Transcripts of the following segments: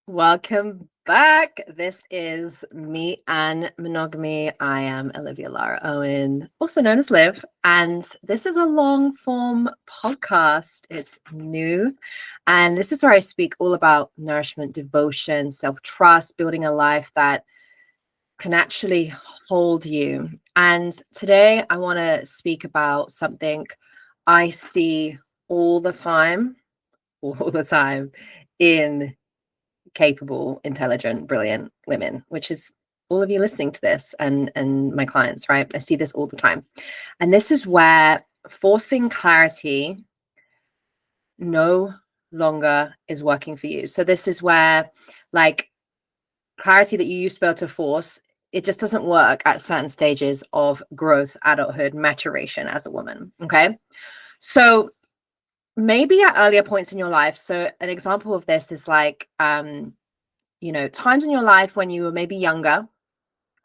Welcome back. This is Me and Monogamy. I am Olivia Lara Owen, also known as Liv, and this is a long form podcast. It's new, and this is where I speak all about nourishment, devotion, self trust, building a life that can actually hold you. And today I want to speak about something I see all the time, in capable, intelligent, brilliant women, which is all of you listening to this and my clients, right? I see this all the time. And this is where forcing clarity no longer is working for you. So this is where like clarity that you used to be able to force, it just doesn't work at certain stages of growth, adulthood, maturation as a woman. Okay. So maybe at earlier points in your life. So an example of this is like times in your life when you were maybe younger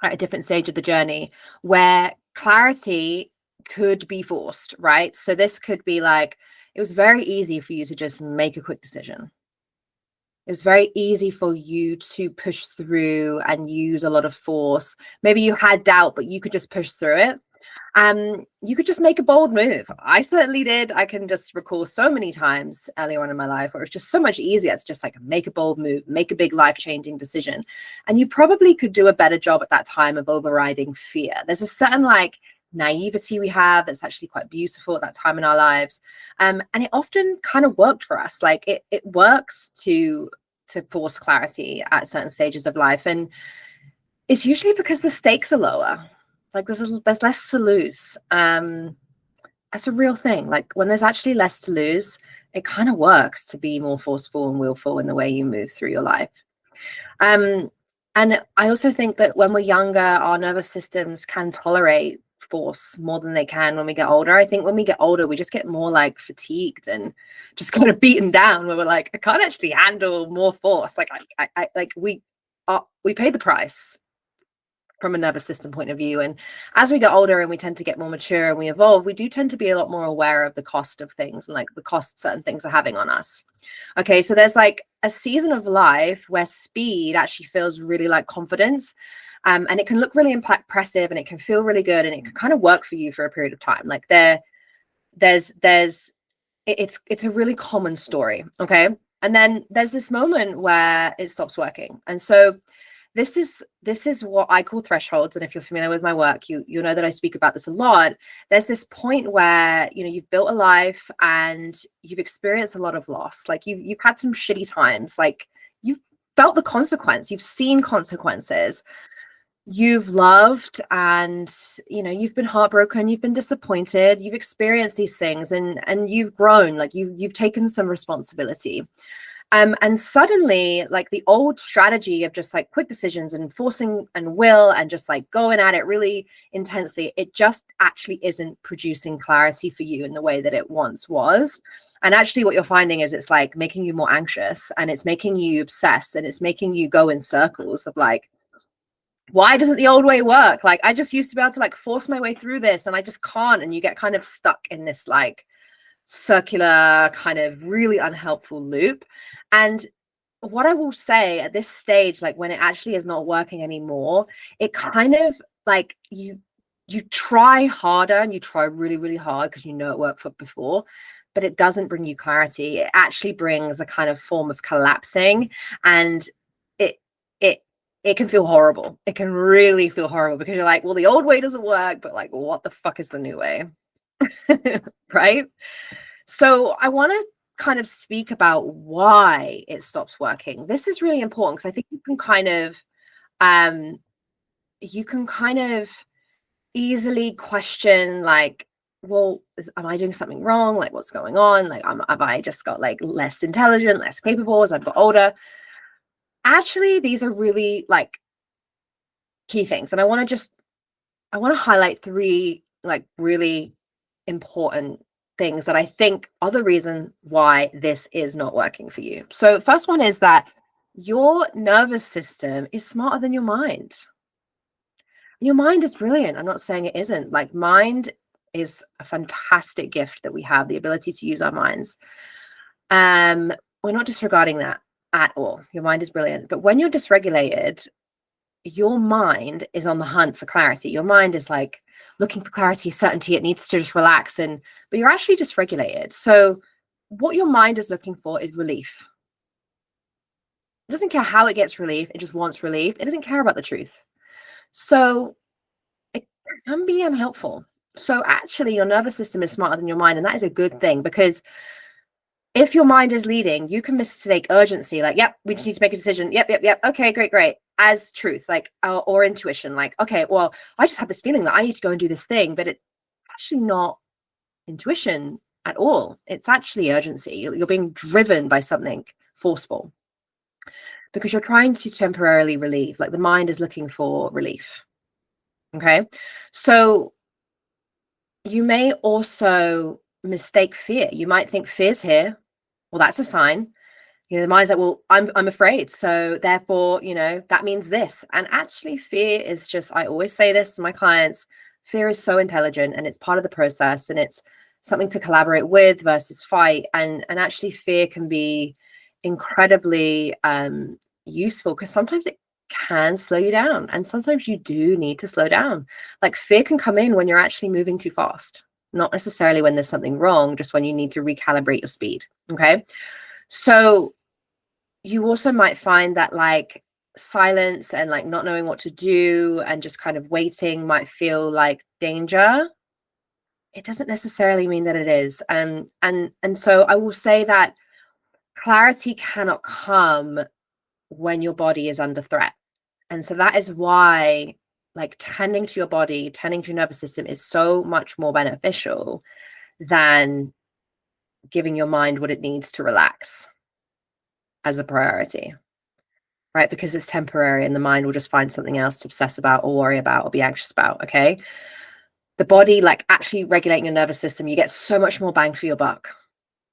at a different stage of the journey where clarity could be forced, right? So this could be like, it was very easy for you to just make a quick decision. It was very easy for you to push through and use a lot of force. Maybe you had doubt, but you could just push through it. You could just make a bold move. I certainly did. I can just recall so many times earlier on in my life where it's just so much easier. It's just like make a bold move, make a big life-changing decision. And you probably could do a better job at that time of overriding fear. There's a certain like naivety we have that's actually quite beautiful at that time in our lives. And it often kind of worked for us. Like it works to force clarity at certain stages of life. And it's usually because the stakes are lower. Like there's less to lose. That's a real thing. Like when there's actually less to lose, it kind of works to be more forceful and willful in the way you move through your life. And I also think that when we're younger, our nervous systems can tolerate force more than they can when we get older. I think when we get older, we just get more like fatigued and just kind of beaten down where we're like, I can't actually handle more force. Like we pay the price from a nervous system point of view. And as we get older and we tend to get more mature and we evolve, we do tend to be a lot more aware of the cost of things and like the cost certain things are having on us. Okay, so there's like a season of life where speed actually feels really like confidence. And it can look really impressive and it can feel really good and it can kind of work for you for a period of time. Like it's a really common story. Okay. And then there's this moment where it stops working. And so this is what I call thresholds. And if you're familiar with my work, you know that I speak about this a lot. There's this point where, you've built a life and you've experienced a lot of loss. Like you've had some shitty times, like you've felt the consequence, you've seen consequences, you've loved and, you've been heartbroken, you've been disappointed, you've experienced these things and you've grown, like you've taken some responsibility. And suddenly, like the old strategy of just like quick decisions and forcing and will and just like going at it really intensely, it just actually isn't producing clarity for you in the way that it once was. And actually what you're finding is it's like making you more anxious and it's making you obsess and it's making you go in circles of like, why doesn't the old way work? Like I just used to be able to like force my way through this and I just can't. And you get kind of stuck in this like circular kind of really unhelpful loop. And what I will say at this stage, like when it actually is not working anymore, it kind of like you try harder and you try really, really hard because it worked for before, but it doesn't bring you clarity. It actually brings a kind of form of collapsing and it can feel horrible. It can really feel horrible because you're like, well, the old way doesn't work, but like, what the fuck is the new way? Right? So I want to kind of speak about why it stops working. This is really important because I think you can kind of easily question like, well, am I doing something wrong? Like what's going on? Like, have I just got like less intelligent, less capable as I've got older? Actually, these are really like key things. And I want to highlight three like really important things that I think are the reason why this is not working for you. So first one is that your nervous system is smarter than your mind. Your mind is brilliant. I'm not saying it isn't. Like mind is a fantastic gift that we have, the ability to use our minds. We're not disregarding that. at all. Your mind is brilliant. But when you're dysregulated, your mind is on the hunt for clarity. Your mind is like looking for clarity, certainty. It needs to just relax. But you're actually dysregulated. So what your mind is looking for is relief. It doesn't care how it gets relief. It just wants relief. It doesn't care about the truth. So it can be unhelpful. So actually your nervous system is smarter than your mind. And that is a good thing, because if your mind is leading, you can mistake urgency. Like, yep, we just need to make a decision. Yep. Okay, great. As truth, like, or intuition. Like, okay, well, I just had this feeling that I need to go and do this thing, but it's actually not intuition at all. It's actually urgency. You're being driven by something forceful because you're trying to temporarily relieve. Like, the mind is looking for relief. Okay. So you may also mistake fear. You might think fear's here. Well, that's a sign. The mind's like, well, I'm afraid. So therefore, that means this. And actually fear is just, I always say this to my clients, fear is so intelligent and it's part of the process, and it's something to collaborate with versus fight. And actually fear can be incredibly useful, because sometimes it can slow you down, and sometimes you do need to slow down. Like, fear can come in when you're actually moving too fast, not necessarily when there's something wrong, just when you need to recalibrate your speed. Okay. So you also might find that like silence and like not knowing what to do and just kind of waiting might feel like danger. It doesn't necessarily mean that it is. And so I will say that clarity cannot come when your body is under threat. And so that is why like tending to your body, tending to your nervous system is so much more beneficial than giving your mind what it needs to relax as a priority, right? Because it's temporary and the mind will just find something else to obsess about or worry about or be anxious about. Okay. The body, like actually regulating your nervous system, you get so much more bang for your buck,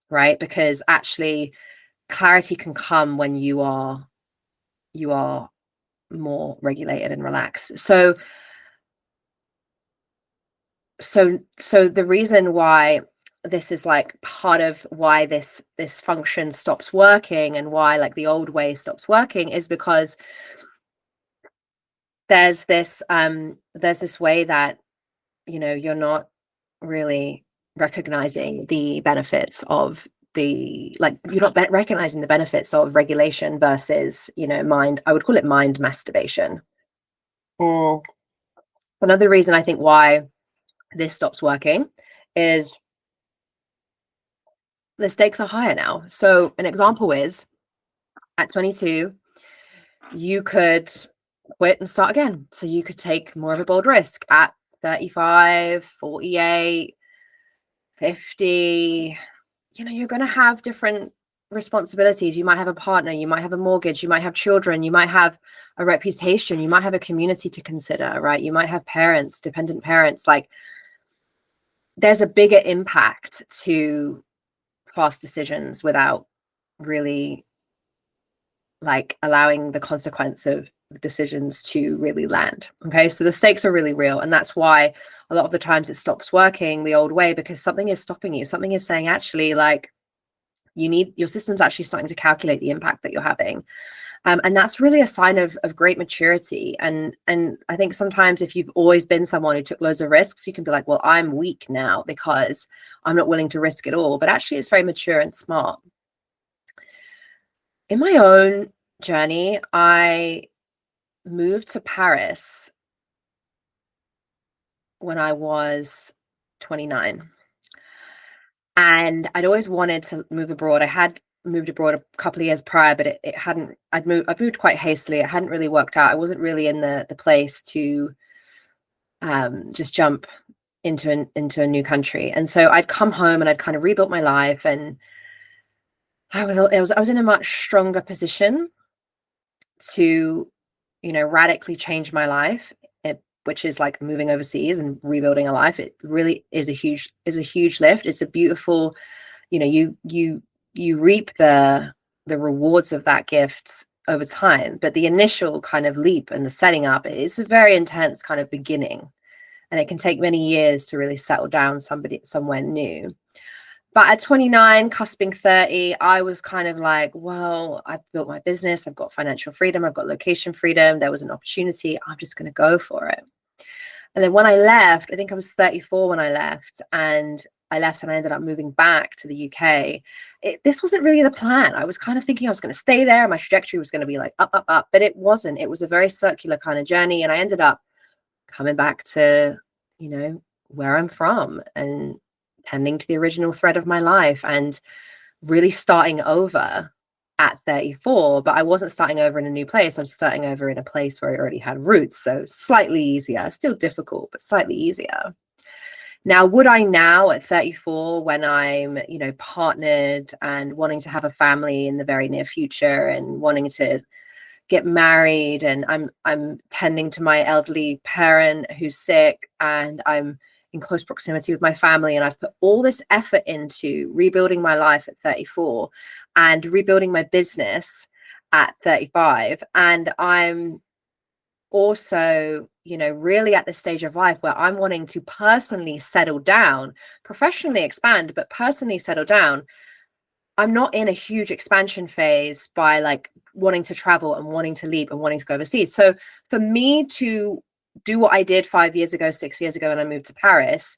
right? Because actually clarity can come when you are more regulated and relaxed. So the reason why this is like part of why this function stops working and why like the old way stops working is because there's this way that you're not really recognizing the benefits of you're not recognizing the benefits of regulation versus mind. I would call it mind masturbation. Another reason I think why this stops working is the stakes are higher now. So an example is at 22, you could quit and start again. So you could take more of a bold risk at 35, 48, 50. You're going to have different responsibilities. You might have a partner, you might have a mortgage, you might have children, you might have a reputation, you might have a community to consider, right? You might have parents, dependent parents. Like, there's a bigger impact to fast decisions without really like allowing the consequence of decisions to really land. Okay. So the stakes are really real. And that's why a lot of the times it stops working the old way, because something is stopping you. Something is saying, actually, like, your system's actually starting to calculate the impact that you're having. And that's really a sign of great maturity. And I think sometimes if you've always been someone who took loads of risks, you can be like, well, I'm weak now because I'm not willing to risk it all. But actually, it's very mature and smart. In my own journey, I moved to Paris when I was 29. And I'd always wanted to move abroad. I had moved abroad a couple of years prior, but it hadn't, I've moved quite hastily. It hadn't really worked out. I wasn't really in the place to just jump into a new country. And so I'd come home and I'd kind of rebuilt my life, and I was in a much stronger position to, radically change my life, which is like moving overseas and rebuilding a life. It really is a huge lift. It's a beautiful, you reap the rewards of that gift over time. But the initial kind of leap and the setting up is a very intense kind of beginning. And it can take many years to really settle down somewhere new. But at 29, cusping 30, I was kind of like, well, I've built my business. I've got financial freedom. I've got location freedom. There was an opportunity. I'm just going to go for it. And then when I left, I think I was 34 when I left, and I ended up moving back to the UK. This wasn't really the plan. I was kind of thinking I was going to stay there. My trajectory was going to be like up, up, up, but it wasn't. It was a very circular kind of journey. And I ended up coming back to, where I'm from and tending to the original thread of my life and really starting over at 34. But I wasn't starting over in a new place. I was starting over in a place where I already had roots. So slightly easier, still difficult, but slightly easier. Now, would I now at 34, when I'm, partnered and wanting to have a family in the very near future and wanting to get married, and I'm tending to my elderly parent who's sick, and I'm in close proximity with my family, and I've put all this effort into rebuilding my life at 34 and rebuilding my business at 35, and I'm also, really at this stage of life where I'm wanting to personally settle down, professionally expand, but personally settle down. I'm not in a huge expansion phase by like wanting to travel and wanting to leave and wanting to go overseas. So for me to do what I did 5 years ago, 6 years ago, when I moved to Paris,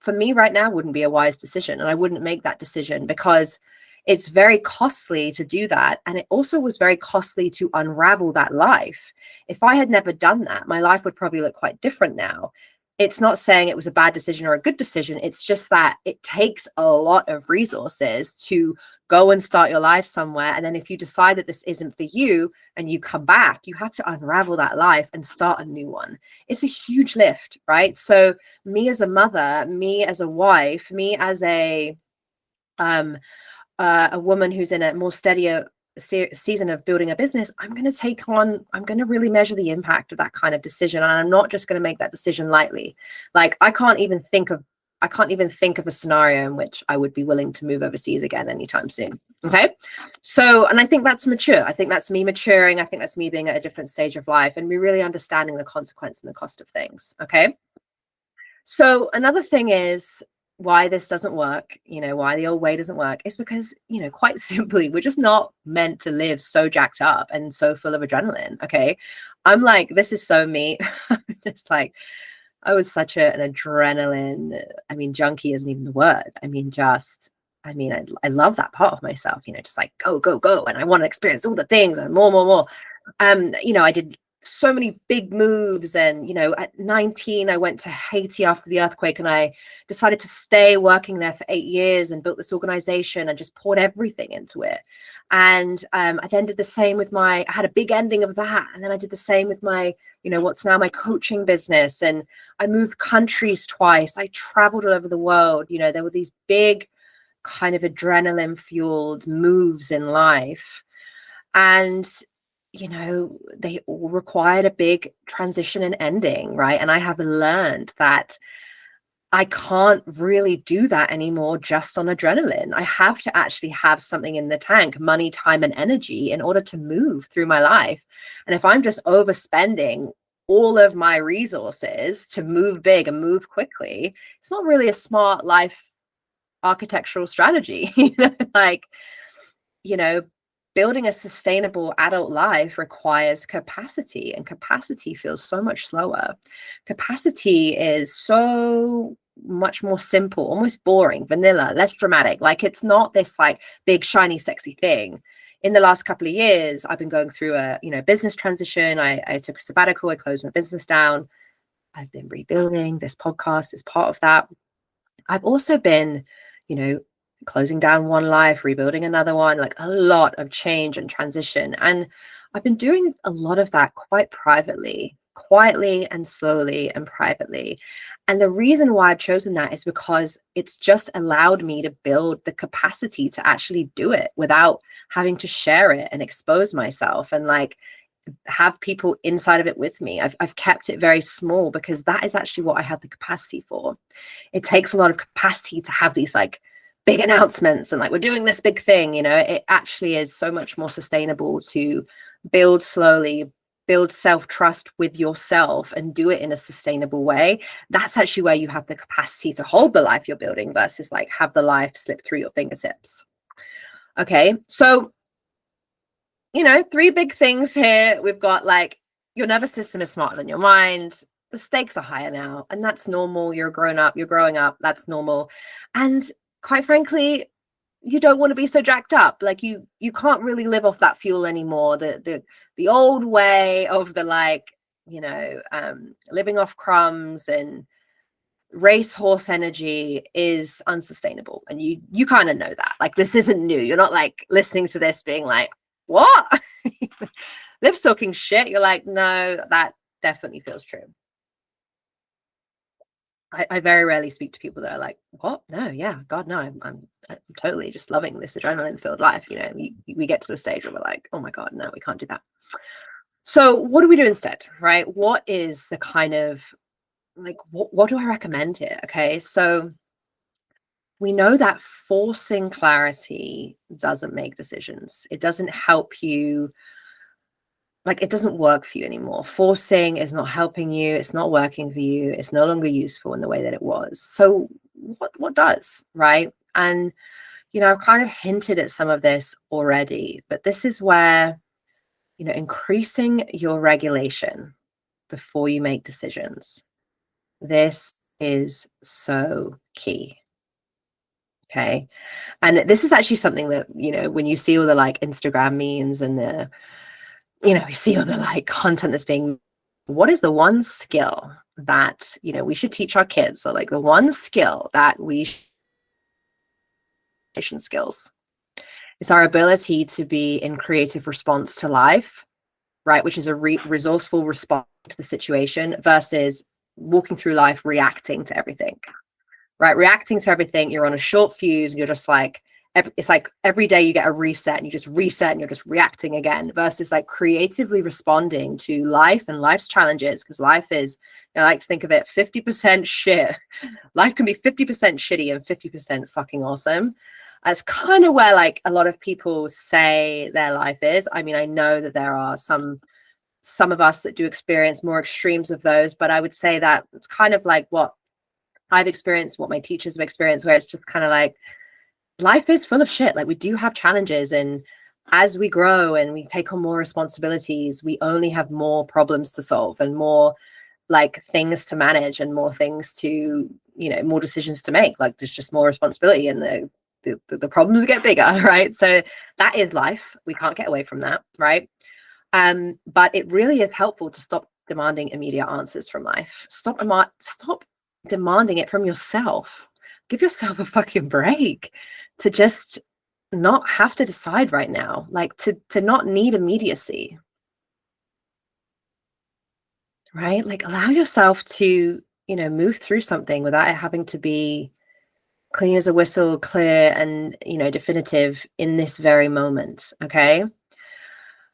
for me right now wouldn't be a wise decision. And I wouldn't make that decision because it's very costly to do that. And it also was very costly to unravel that life. If I had never done that, my life would probably look quite different now. It's not saying it was a bad decision or a good decision. It's just that it takes a lot of resources to go and start your life somewhere. And then if you decide that this isn't for you and you come back, you have to unravel that life and start a new one. It's a huge lift, right? So me as a mother, me as a wife, me as a woman who's in a more steadier season of building a business, I'm going to really measure the impact of that kind of decision. And I'm not just going to make that decision lightly. Like I can't even think of a scenario in which I would be willing to move overseas again anytime soon. Okay. So, and I think that's mature. I think that's me maturing. I think that's me being at a different stage of life and me really understanding the consequence and the cost of things. Okay. So another thing is, why this doesn't work, why the old way doesn't work, is because, quite simply, we're just not meant to live so jacked up and so full of adrenaline. Okay. I'm like, this is so me. Just like, I was such an adrenaline, junkie isn't even the word. I love that part of myself, just like go, go, go. And I want to experience all the things and more. I did so many big moves. And, at 19, I went to Haiti after the earthquake, and I decided to stay working there for 8 years and built this organization and just poured everything into it. And I then did the same with I had a big ending of that. And then I did the same with my, what's now my coaching business. And I moved countries twice. I traveled all over the world. There were these big kind of adrenaline fueled moves in life. And they all required a big transition and ending, right? And I have learned that I can't really do that anymore just on adrenaline. I have to actually have something in the tank, money, time, and energy, in order to move through my life. And if I'm just overspending all of my resources to move big and move quickly, it's not really a smart life architectural strategy. Building a sustainable adult life requires capacity, and capacity feels so much slower. Capacity is so much more simple, almost boring, vanilla, less dramatic. Like it's not this like big, shiny, sexy thing. In the last couple of years, I've been going through a, business transition. I took a sabbatical. I closed my business down. I've been rebuilding. This podcast is part of that. I've also been, closing down one life, rebuilding another one, like a lot of change and transition. And I've been doing a lot of that quite privately, quietly and slowly and privately. And the reason why I've chosen that is because it's just allowed me to build the capacity to actually do it without having to share it and expose myself and like have people inside of it with me. I've kept it very small because that is actually what I have the capacity for. It takes a lot of capacity to have these like big announcements and like we're doing this big thing. It actually is so much more sustainable to build slowly, build self-trust with yourself and do it in a sustainable way, that's actually where you have the capacity to hold the life you're building versus like have the life slip through your fingertips. Okay, so, you know, 3 big things here. We've got like your nervous system is smarter than your mind. The stakes are higher now, and that's normal. You're grown up, you're growing up, that's normal. And quite frankly, you don't want to be so jacked up. Like you can't really live off that fuel anymore. The old way of the like, you know, living off crumbs and racehorse energy is unsustainable. And you kind of know that. Like this isn't new. You're not like listening to this being like, what? Liv's talking shit. You're like, no, that definitely feels true. I very rarely speak to people that are like, what? No, yeah, God, no, I'm totally just loving this adrenaline-filled life. You know, we get to a stage where we're like, oh my God, no, we can't do that. So what do we do instead, right? What is the kind of, like, what do I recommend here? Okay, so we know that forcing clarity doesn't make decisions. It doesn't help you. Like it doesn't work for you anymore. Forcing is not helping you. It's not working for you. It's no longer useful in the way that it was. So what does, right? And, you know, I've kind of hinted at some of this already, but this is where, you know, increasing your regulation before you make decisions. This is so key. Okay. And this is actually something that, you know, when you see all the like Instagram memes and the, you know, we see all the like content that's being, what is the one skill that, you know, we should teach our kids? So like the one skill that skills is our ability to be in creative response to life, right? Which is a resourceful response to the situation versus walking through life reacting to everything, right? Reacting to everything, you're on a short fuse and you're just like, it's like every day you get a reset and you just reset and you're just reacting again versus like creatively responding to life and life's challenges. Because life is, I like to think of it 50% shit. Life can be 50% shitty and 50% fucking awesome. That's kind of where like a lot of people say their life is. I mean, I know that there are some of us that do experience more extremes of those, but I would say that it's kind of like what I've experienced, what my teachers have experienced, where it's just kind of like, life is full of shit. Like we do have challenges, and as we grow and we take on more responsibilities, we only have more problems to solve and more like things to manage and more things to, you know, more decisions to make. Like there's just more responsibility and the problems get bigger, right? So that is life. We can't get away from that, right? But it really is helpful to stop demanding immediate answers from life. Stop demanding it from yourself. Give yourself a fucking break to just not have to decide right now, like to not need immediacy, right? Like allow yourself to, you know, move through something without it having to be clean as a whistle, clear and, you know, definitive in this very moment. Okay.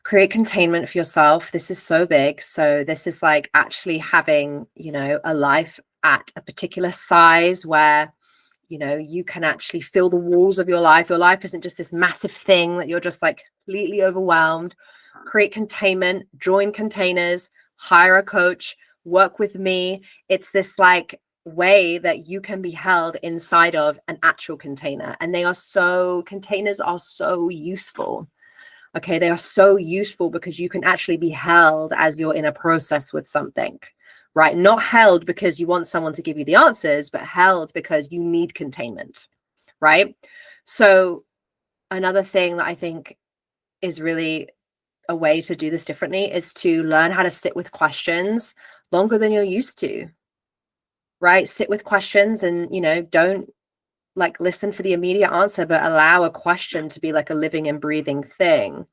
Create containment for yourself. This is so big. So this is like actually having, you know, a life at a particular size where, you know, you can actually fill the walls of your life. Your life isn't just this massive thing that you're just like completely overwhelmed. Create containment, join containers, hire a coach, work with me. It's this like way that you can be held inside of an actual container. And containers are so useful. Okay, they are so useful because you can actually be held as you're in a process with something. Right? Not held because you want someone to give you the answers, but held because you need containment, right? So another thing that I think is really a way to do this differently is to learn how to sit with questions longer than you're used to, right? Sit with questions and, you know, don't like listen for the immediate answer, but allow a question to be like a living and breathing thing.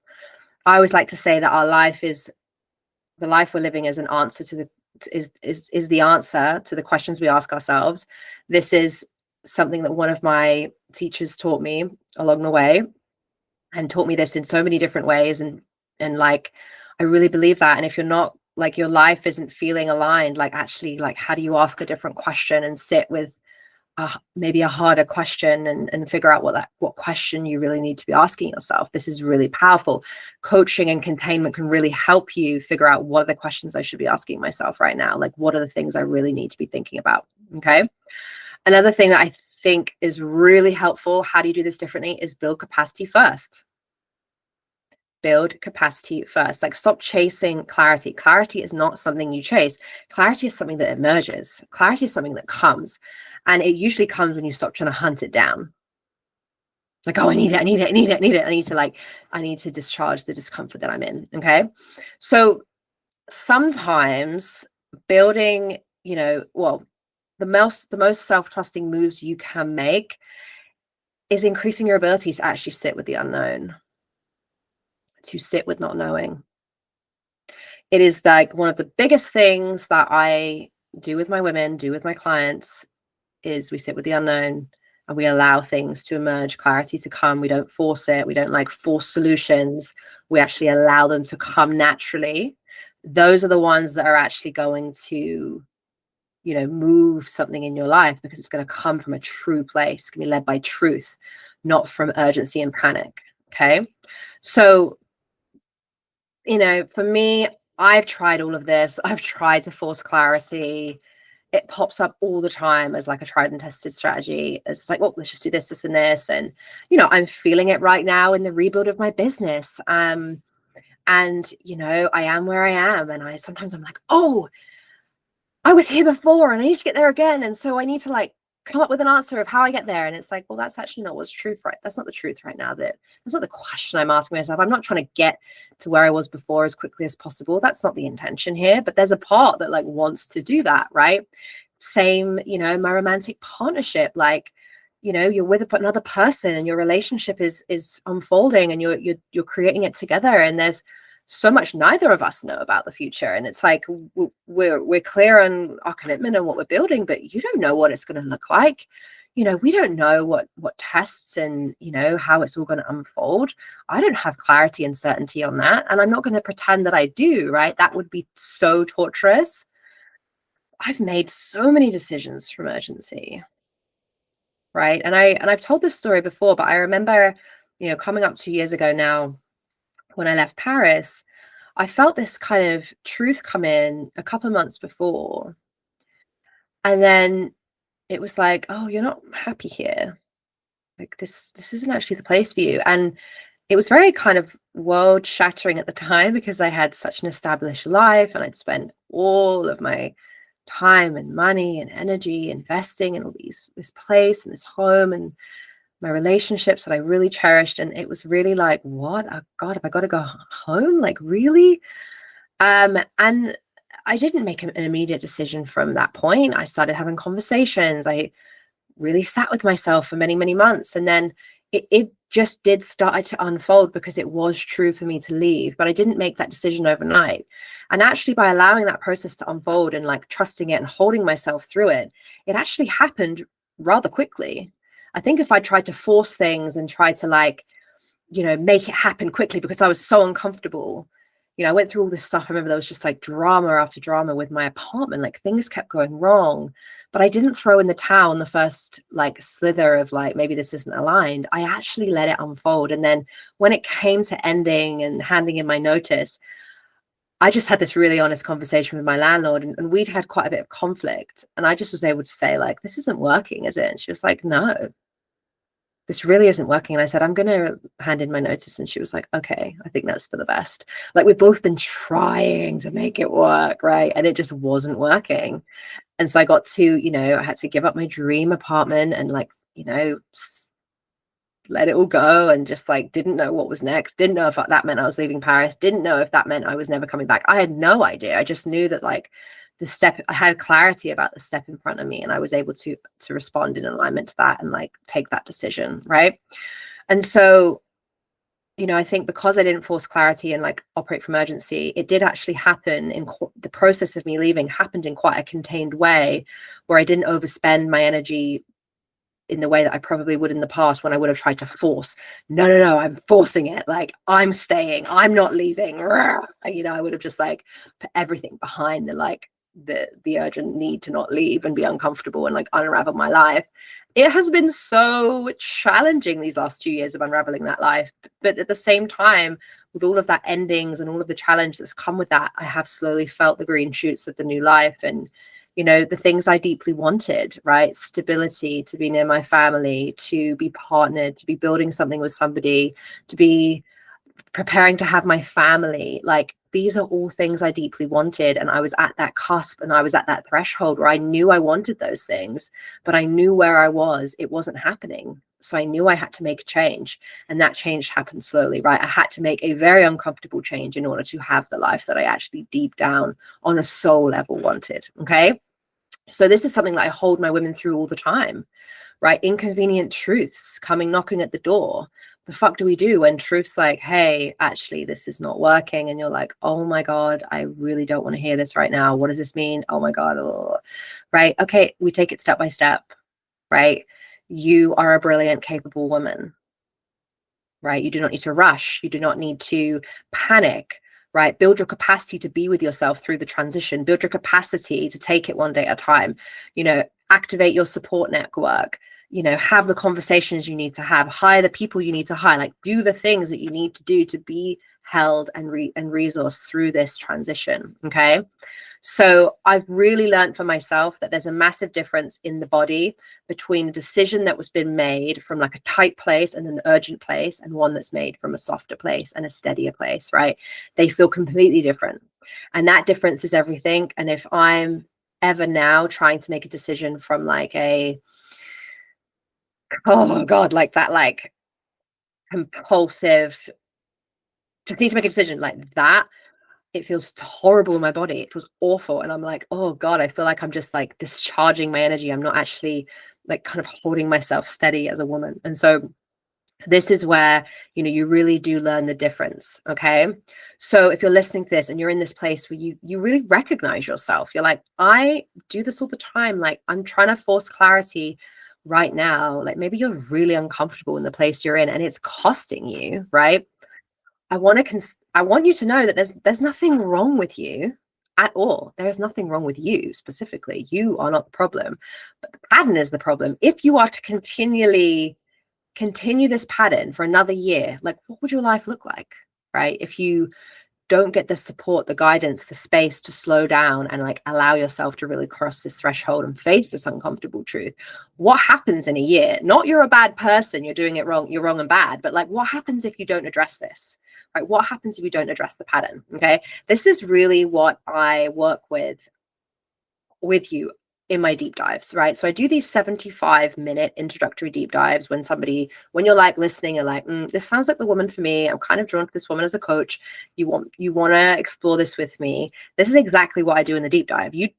I always like to say that the life we're living is an answer to the is the answer to the questions we ask ourselves. This is something that one of my teachers taught me along the way and taught me this in so many different ways. And like, I really believe that. And if you're not like, your life isn't feeling aligned, like actually, like, how do you ask a different question and sit with maybe a harder question and figure out what question you really need to be asking yourself. This is really powerful. Coaching and containment can really help you figure out what are the questions I should be asking myself right now. Like, what are the things I really need to be thinking about? Okay. Another thing that I think is really helpful, how do you do this differently, is build capacity first. Build capacity first. Like, stop chasing clarity. Clarity is not something you chase. Clarity is something that emerges. Clarity is something that comes. And it usually comes when you stop trying to hunt it down. Like, oh, I need it. I need to discharge the discomfort that I'm in. Okay. So sometimes building, the most self-trusting moves you can make is increasing your ability to actually sit with the unknown, to sit with not knowing. It is like one of the biggest things that I do with my women, do with my clients, is we sit with the unknown and we allow things to emerge, clarity to come. We don't force it. We don't like force solutions. We actually allow them to come naturally. Those are the ones that are actually going to, move something in your life, because it's going to come from a true place. It's going to be led by truth, not from urgency and panic. Okay. So, for me, I've tried all of this. I've tried to force clarity. It pops up all the time as like a tried and tested strategy. It's like, well, let's just do this, this, and this. And, I'm feeling it right now in the rebuild of my business. And, I am where I am. And sometimes I'm like, oh, I was here before and I need to get there again. And so I need to like come up with an answer of how I get there. And it's like, well, that's actually not what's truth, right? That's not the truth right now. That's not the question I'm asking myself. I'm not trying to get to where I was before as quickly as possible. That's not the intention here, but there's a part that like wants to do that, right? Same, my romantic partnership, like, you're with another person and your relationship is unfolding and you're creating it together. And there's so much neither of us know about the future. And it's like, we're clear on our commitment and what we're building, but you don't know what it's going to look like. We don't know what tests and, how it's all going to unfold. I don't have clarity and certainty on that. And I'm not going to pretend that I do, right? That would be so torturous. I've made so many decisions from urgency, right? And I've told this story before, but I remember, coming up 2 years ago now, when I left Paris, I felt this kind of truth come in a couple of months before. And then it was like, oh, you're not happy here. Like this isn't actually the place for you. And it was very kind of world shattering at the time, because I had such an established life and I'd spent all of my time and money and energy investing in all this place and this home and my relationships that I really cherished. And it was really like, what? Oh God, have I got to go home? Like, really? And I didn't make an immediate decision from that point. I started having conversations. I really sat with myself for many, many months. And then it just did start to unfold, because it was true for me to leave, but I didn't make that decision overnight. And actually, by allowing that process to unfold and like trusting it and holding myself through it, it actually happened rather quickly. I think if I tried to force things and try to like, make it happen quickly because I was so uncomfortable, I went through all this stuff. I remember there was just like drama after drama with my apartment, like things kept going wrong, but I didn't throw in the towel in the first like slither of like, maybe this isn't aligned. I actually let it unfold. And then when it came to ending and handing in my notice, I just had this really honest conversation with my landlord, and we'd had quite a bit of conflict. And I just was able to say like, this isn't working, is it? And she was like, no, this really isn't working. And I said, I'm going to hand in my notice. And she was like, okay, I think that's for the best. Like, we've both been trying to make it work, right? And it just wasn't working. And so I got to, I had to give up my dream apartment and like, let it all go, and just like didn't know what was next. Didn't know if that meant I was leaving Paris. Didn't know if that meant I was never coming back. I had no idea. I just knew that like I had clarity about the step in front of me, and I was able to respond in alignment to that and like take that decision, right? And so, I think because I didn't force clarity and like operate from urgency, it did actually happen in the process of me leaving happened in quite a contained way, where I didn't overspend my energy in the way that I probably would in the past, when I would have tried to force. No, I'm forcing it. Like, I'm staying, I'm not leaving. I would have just like put everything behind the like the urgent need to not leave and be uncomfortable and like unravel my life. It has been so challenging these last 2 years of unraveling that life. But at the same time, with all of that endings and all of the challenge that's come with that, I have slowly felt the green shoots of the new life. And, you know, the things I deeply wanted, right? Stability, to be near my family, to be partnered, to be building something with somebody, to be preparing to have my family. Like, these are all things I deeply wanted. And I was at that cusp and I was at that threshold where I knew I wanted those things, but I knew where I was, it wasn't happening. So I knew I had to make a change, and that change happened slowly, right? I had to make a very uncomfortable change in order to have the life that I actually deep down on a soul level wanted. Okay. So this is something that I hold my women through all the time, right? Inconvenient truths coming knocking at the door. The fuck do we do when truth's like, hey, actually, this is not working? And you're like, oh my God, I really don't want to hear this right now. What does this mean? Oh my God. Oh. Right. Okay. We take it step by step, right? You are a brilliant, capable woman, right? You do not need to rush. You do not need to panic, right? Build your capacity to be with yourself through the transition. Build your capacity to take it one day at a time. You know, activate your support network. You know, have the conversations you need to have. Hire the people you need to hire. Like, do the things that you need to do to be held and resourced through this transition. Okay. So I've really learned for myself that there's a massive difference in the body between a decision that was been made from like a tight place and an urgent place, and one that's made from a softer place and a steadier place, right? They feel completely different. And that difference is everything. And if I'm ever now trying to make a decision from like a, oh God, like that, like compulsive, just need to make a decision like that, it feels horrible in my body. It feels awful. And I'm like, oh God, I feel like I'm just like discharging my energy. I'm not actually like kind of holding myself steady as a woman. And so this is where, you know, you really do learn the difference. Okay. So if you're listening to this and you're in this place where you really recognize yourself, you're like, I do this all the time. Like, I'm trying to force clarity right now. Like, maybe you're really uncomfortable in the place you're in and it's costing you, right? I want you to know that there's nothing wrong with you at all. There's nothing wrong with you specifically. You are not the problem, but the pattern is the problem. If you are to continually continue this pattern for another year, like, what would your life look like, right? If you don't get the support, the guidance, the space to slow down and like allow yourself to really cross this threshold and face this uncomfortable truth, what happens in a year? Not you're a bad person, you're doing it wrong, you're wrong and bad, but like, what happens if you don't address this, right? What happens if you don't address the pattern? Okay. This is really what I work with you in my deep dives, right? So I do these 75-minute introductory deep dives when you're like listening and like, this sounds like the woman for me. I'm kind of drawn to this woman as a coach. You want to explore this with me. This is exactly what I do in the deep dive. You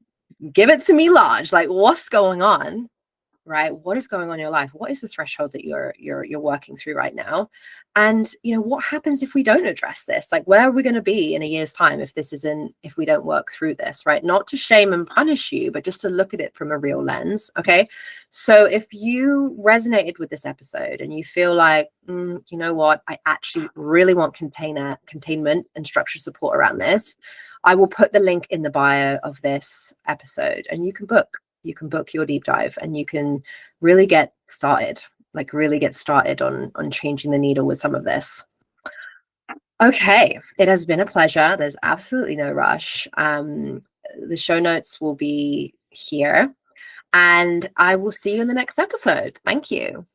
give it to me large, like, what's going on? Right? What is going on in your life? What is the threshold that you're working through right now? And, you know, what happens if we don't address this? Like, where are we going to be in a year's time if we don't work through this, right? Not to shame and punish you, but just to look at it from a real lens. Okay. So if you resonated with this episode and you feel like, you know what, I actually really want containment and structure support around this, I will put the link in the bio of this episode and you can book your deep dive and you can really get started on changing the needle with some of this. Okay. It has been a pleasure. There's absolutely no rush. The show notes will be here and I will see you in the next episode. Thank you.